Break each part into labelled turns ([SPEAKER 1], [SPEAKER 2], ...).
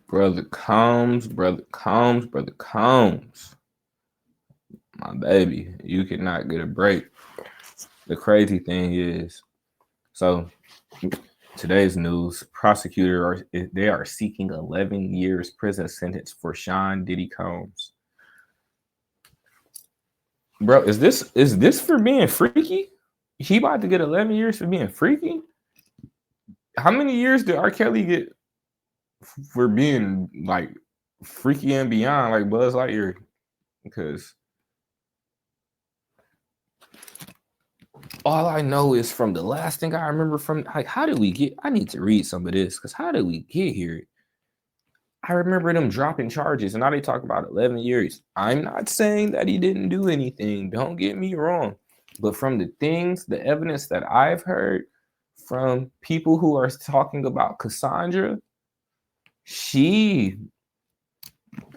[SPEAKER 1] Brother Combs, brother Combs, brother Combs. My baby, you cannot get a break. The crazy thing is, so today's news: they are seeking 11 years prison sentence for Sean Diddy Combs. Bro, is this for being freaky? He about to get 11 years for being freaky? How many years did R. Kelly get for being like freaky and beyond, like Buzz Lightyear? Because all I know is from the last thing I remember from, like, how did we get? I need to read some of this because how did we get here? I remember them dropping charges, and now they talk about 11 years. I'm not saying that he didn't do anything. Don't get me wrong, but from the things, the evidence that I've heard from people who are talking about Cassandra, she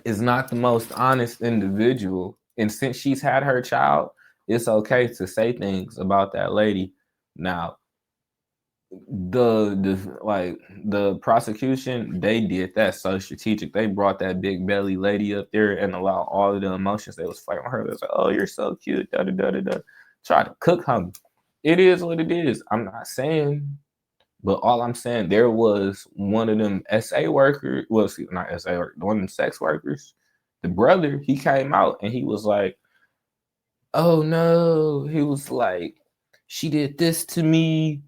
[SPEAKER 1] is not the most honest individual. And since she's had her child, it's okay to say things about that lady. Now, the prosecution, they did that so strategic. They brought that big belly lady up there and allowed all of the emotions they was fighting on her. They was like, "Oh, you're so cute." Da da da da da. Try to cook her. It is what it is. I'm not saying, but all I'm saying, there was one of them SA workers. Well, see, not SA worker, one of them sex workers. The brother, he came out and he was like, "Oh no," he was like, "She did this to me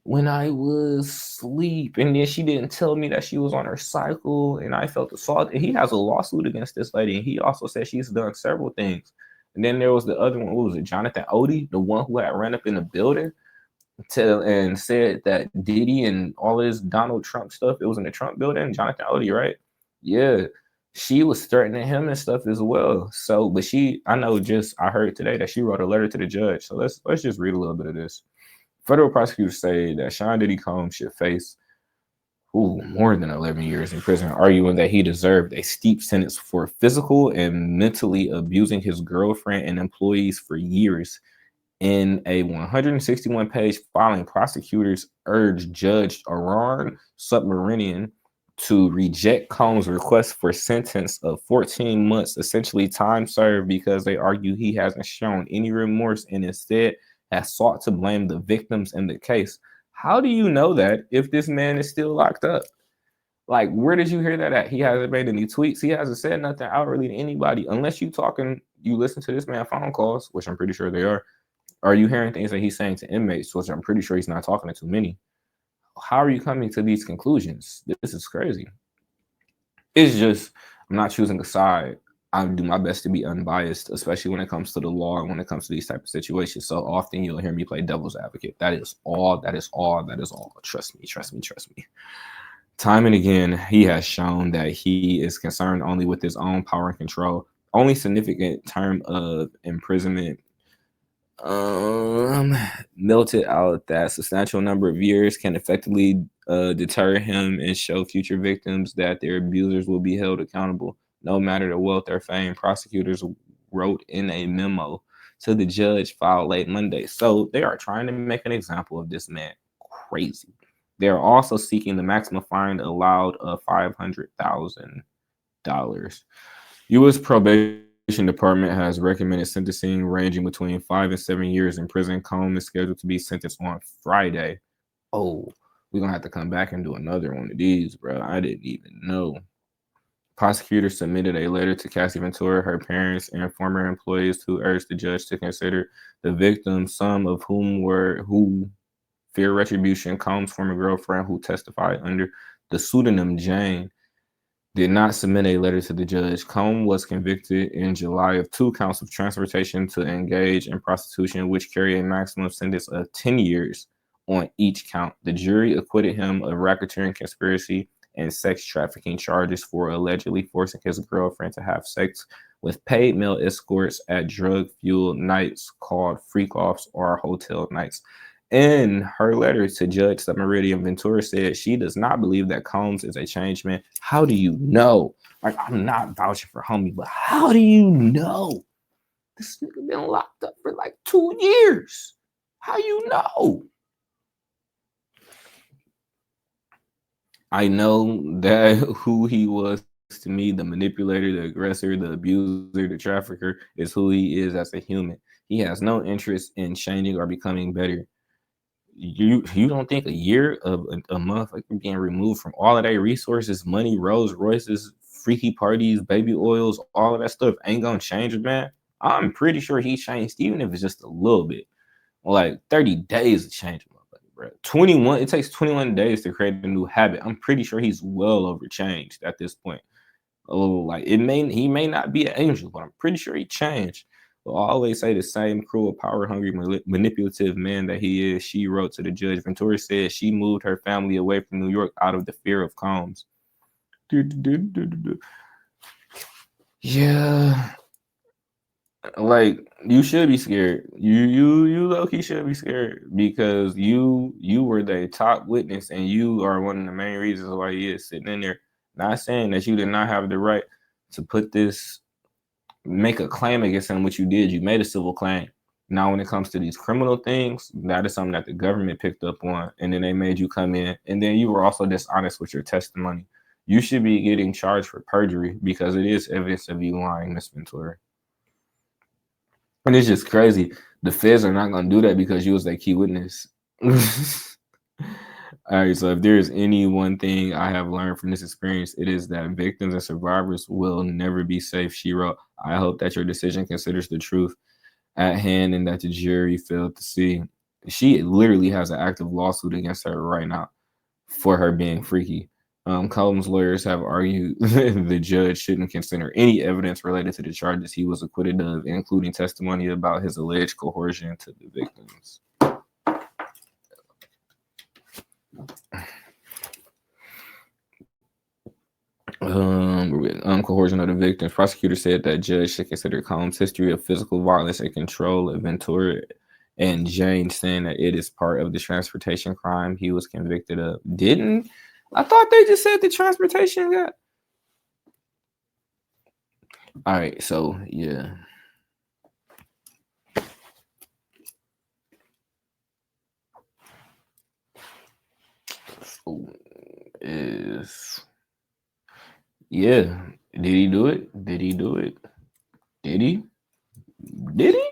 [SPEAKER 1] when I was asleep, and then she didn't tell me that she was on her cycle, and I felt assaulted." And he has a lawsuit against this lady, and he also said she's done several things. And then there was the other one. What was it? Jonathan Odie, the one who had ran up in the building and said that Diddy and all this Donald Trump stuff, it was in the Trump building. Jonathan Odie, right? Yeah. She was threatening him and stuff as well. So, but I know, just I heard today that she wrote a letter to the judge. So let's just read a little bit of this. Federal prosecutors say that Sean Diddy Combs should face more than 11 years in prison, arguing that he deserved a steep sentence for physical and mentally abusing his girlfriend and employees for years. In a 161-page filing, prosecutors urged Judge Aron Submarinian to reject Combs' request for a sentence of 14 months, essentially time served, because they argue he hasn't shown any remorse and instead has sought to blame the victims in the case. How do you know that if this man is still locked up? Like, where did you hear that at? He hasn't made any tweets. He hasn't said nothing outwardly to anybody, unless you listen to this man phone calls, which I'm pretty sure they are you hearing things that he's saying to inmates, which I'm pretty sure he's not talking to too many? How are you coming to these conclusions? This is crazy. It's just, I'm not choosing a side. I do my best to be unbiased, especially when it comes to the law and when it comes to these type of situations. So often you'll hear me play devil's advocate. That is all. That is all. That is all. Trust me. Trust me. Trust me. Time and again, he has shown that he is concerned only with his own power and control. Only significant term of imprisonment um melted out that substantial number of years can effectively deter him and show future victims that their abusers will be held accountable no matter the wealth or fame. Prosecutors wrote in a memo to the judge filed late Monday. So they are trying to make an example of this man. Crazy. They are also seeking the maximum fine allowed of $500,000. U.S. Probation Department has recommended sentencing ranging between 5 and 7 years in prison. Combs is scheduled to be sentenced on Friday. Oh, we're gonna have to come back and do another one of these, bro. I didn't even know. Prosecutors submitted a letter to Cassie Ventura, her parents, and former employees to urge the judge to consider the victims, some of who fear retribution. Combs' former girlfriend, who testified under the pseudonym Jane, did not submit a letter to the judge. Combs was convicted in July of 2 counts of transportation to engage in prostitution, which carry a maximum sentence of 10 years on each count. The jury acquitted him of racketeering, conspiracy, and sex trafficking charges for allegedly forcing his girlfriend to have sex with paid male escorts at drug-fueled nights called freak-offs or hotel nights. In her letter to Judge Submarinian, Ventura said she does not believe that Combs is a changed man. How do you know? Like, I'm not vouching for homie, but how do you know? This nigga been locked up for like 2 years. How you know? I know that who he was to me, the manipulator, the aggressor, the abuser, the trafficker, is who he is as a human. He has no interest in changing or becoming better. You don't think a year of a motherfucker being removed from all of their resources, money, Rolls Royces, freaky parties, baby oils, all of that stuff ain't gonna change it, man? I'm pretty sure he changed, even if it's just a little bit. Like 30 days to change a motherfucker, bro. 21, it takes 21 days to create a new habit. I'm pretty sure he's well over changed at this point. Oh, like he may not be an angel, but I'm pretty sure he changed. Will always say the same cruel, power hungry, manipulative man that he is. She wrote to the judge. Ventura said she moved her family away from New York out of the fear of Combs. Yeah, like you should be scared. You low key should be scared because you were the top witness and you are one of the main reasons why he is sitting in there. Not saying that you did not have the right to put this make a claim against him, what you did. You made a civil claim. Now, when it comes to these criminal things, that is something that the government picked up on, and then they made you come in, and then you were also dishonest with your testimony. You should be getting charged for perjury because it is evidence of you lying, Miss Ventura. And it's just crazy. The feds are not going to do that because you was that key witness. All right, so if there's any one thing I have learned from this experience, it is that victims and survivors will never be safe. She wrote, I hope that your decision considers the truth at hand and that the jury failed to see. She literally has an active lawsuit against her right now for her being freaky. Combs' lawyers have argued the judge shouldn't consider any evidence related to the charges he was acquitted of, including testimony about his alleged coercion to the victims. Coercion of the victims. Prosecutor said that judge should consider Combs' history of physical violence and control of Ventura and Jane, saying that it is part of the transportation crime he was convicted of. Didn't I thought they just said the transportation got. All right, so yeah. So is yeah. Did he do it? Did he do it? Did he? Did he?